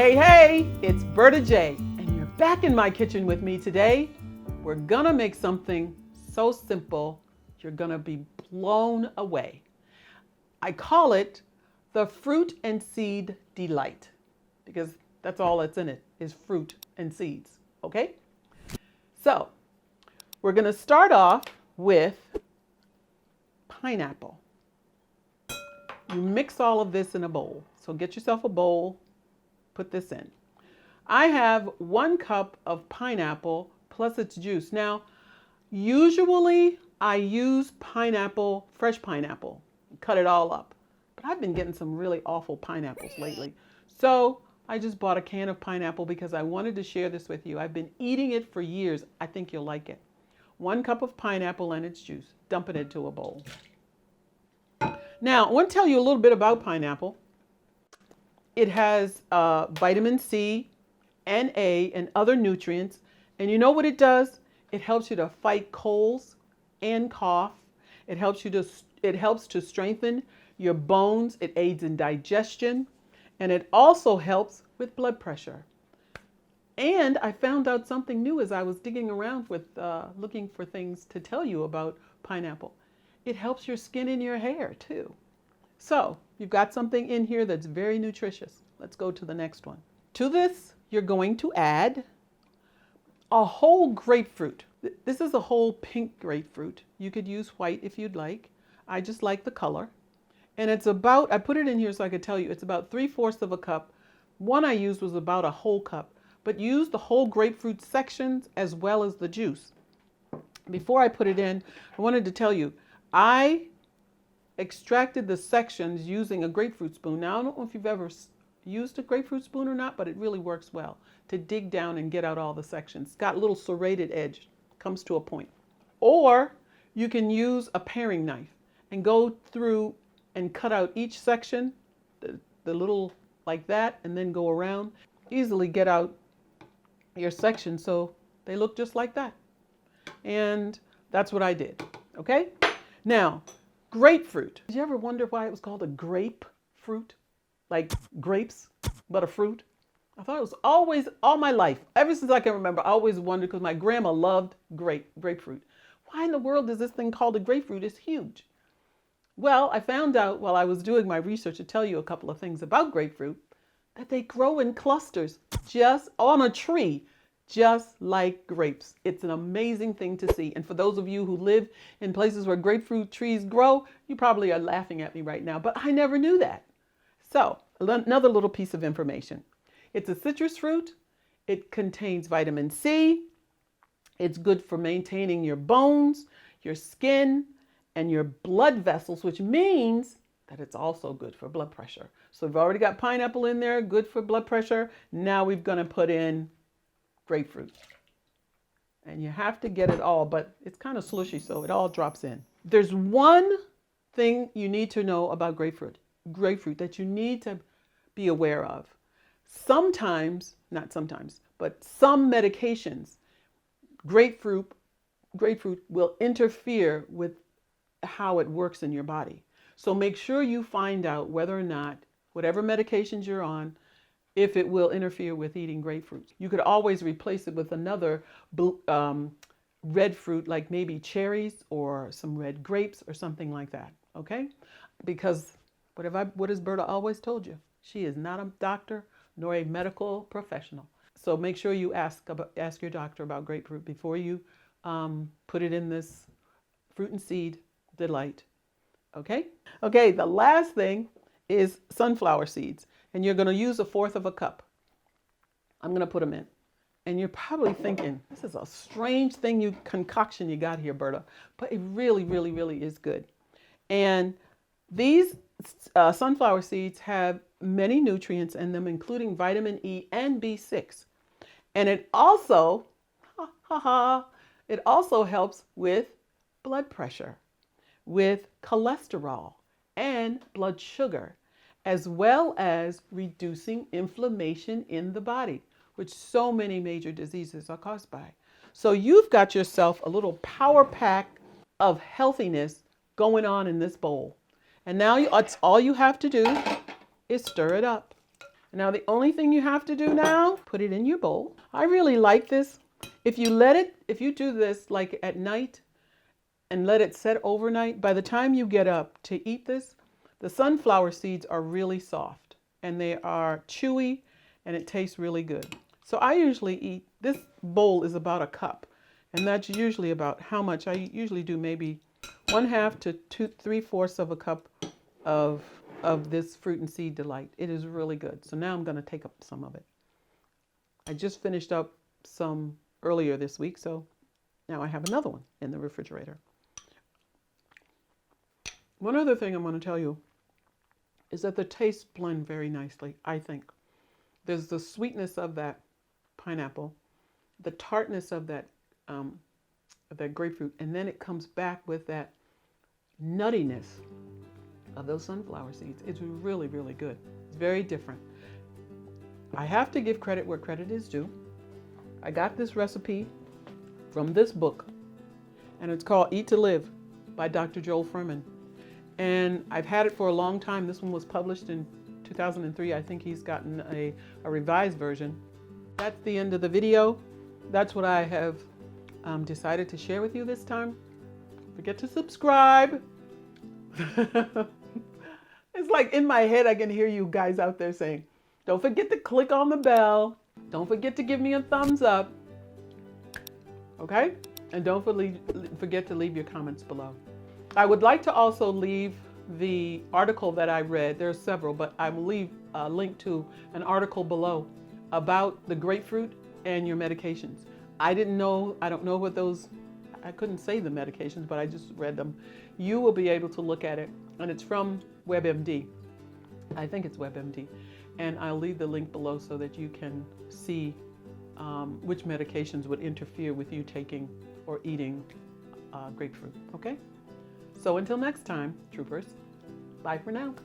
Hey, it's Berta J, and you're back in my kitchen with me today. We're gonna make something so simple, you're gonna be blown away. I call it the fruit and seed delight, because that's all that's in it, is fruit and seeds, okay? So, we're gonna start off with pineapple. You mix all of this in a bowl. So get yourself a bowl, put this in. I have 1 cup of pineapple plus its juice. Now, usually I use pineapple, fresh pineapple, cut it all up. But I've been getting some really awful pineapples lately. So I just bought a can of pineapple because I wanted to share this with you. I've been eating it for years. I think you'll like it. 1 cup of pineapple and its juice. Dump it into a bowl. Now, I want to tell you a little bit about pineapple. It has vitamin C and A and other nutrients. And you know what it does? It helps you to fight colds and cough. It helps to strengthen your bones. It aids in digestion. And it also helps with blood pressure. And I found out something new as I was digging around with looking for things to tell you about pineapple. It helps your skin and your hair too. So you've got something in here that's very nutritious. Let's go to the next one. To this, you're going to add a whole grapefruit. This is a whole pink grapefruit. You could use white if you'd like. I just like the color. And it's about, I put it in here so I could tell you, it's about 3/4 of a cup. One I used was about a whole cup, but use the whole grapefruit sections as well as the juice. Before I put it in, I wanted to tell you, I extracted the sections using a grapefruit spoon. Now, I don't know if you've ever used a grapefruit spoon or not, but it really works well to dig down and get out all the sections. It's got a little serrated edge, comes to a point. Or you can use a paring knife and go through and cut out each section, the little like that, and then go around. Easily get out your section so they look just like that. And that's what I did, okay? Now, grapefruit. Did you ever wonder why it was called a grapefruit? Like grapes, but a fruit? I thought it was always, all my life, ever since I can remember, I always wondered because my grandma loved grapefruit. Why in the world is this thing called a grapefruit? It's huge. Well, I found out while I was doing my research to tell you a couple of things about grapefruit, that they grow in clusters just on a tree, just like grapes. It's an amazing thing to see. And for those of you who live in places where grapefruit trees grow, you probably are laughing at me right now, but I never knew that. So, another little piece of information. It's a citrus fruit. It contains vitamin C. It's good for maintaining your bones, your skin, and your blood vessels, which means that it's also good for blood pressure. So we've already got pineapple in there, good for blood pressure. Now we're going to put in grapefruit. And you have to get it all, but it's kind of slushy, so it all drops in. There's one thing you need to know about grapefruit that you need to be aware of. Sometimes, not sometimes, but some medications, grapefruit will interfere with how it works in your body. So make sure you find out whether or not whatever medications you're on, if it will interfere with eating grapefruit. You could always replace it with another red fruit, like maybe cherries or some red grapes or something like that, okay? Because what has Berta always told you? She is not a doctor nor a medical professional. So make sure you ask your doctor about grapefruit before you put it in this fruit and seed delight, okay? Okay, the last thing is sunflower seeds. And you're going to use 1/4 of a cup. I'm going to put them in. And you're probably thinking, this is a strange concoction you got here, Berta. But it really, really, really is good. And these sunflower seeds have many nutrients in them, including vitamin E and B6. And it also, it also helps with blood pressure, with cholesterol and blood sugar, as well as reducing inflammation in the body, which so many major diseases are caused by. So you've got yourself a little power pack of healthiness going on in this bowl. And now all you have to do is stir it up. Now the only thing you have to do now, put it in your bowl. I really like this. If you do this like at night and let it set overnight, by the time you get up to eat this, the sunflower seeds are really soft and they are chewy and it tastes really good. So I usually eat, this bowl is about a cup, and that's usually about how much. I usually do maybe 1/2 to 3/4 of a cup of this fruit and seed delight. It is really good. So now I'm going to take up some of it. I just finished up some earlier this week, so now I have another one in the refrigerator. One other thing I'm going to tell you is that the tastes blend very nicely, I think. There's the sweetness of that pineapple, the tartness of that grapefruit, and then it comes back with that nuttiness of those sunflower seeds. It's really, really good. It's very different. I have to give credit where credit is due. I got this recipe from this book, and it's called Eat to Live by Dr. Joel Fuhrman. And I've had it for a long time. This one was published in 2003. I think he's gotten a revised version. That's the end of the video. That's what I have decided to share with you this time. Don't forget to subscribe. It's like in my head, I can hear you guys out there saying, don't forget to click on the bell. Don't forget to give me a thumbs up. Okay? And don't forget to leave your comments below. I would like to also leave the article that I read. There are several, but I will leave a link to an article below about the grapefruit and your medications. I don't know what those, I couldn't say the medications, but I just read them. You will be able to look at it, and it's from WebMD. I think it's WebMD. And I'll leave the link below so that you can see which medications would interfere with you taking or eating grapefruit, okay? So until next time, troopers, bye for now.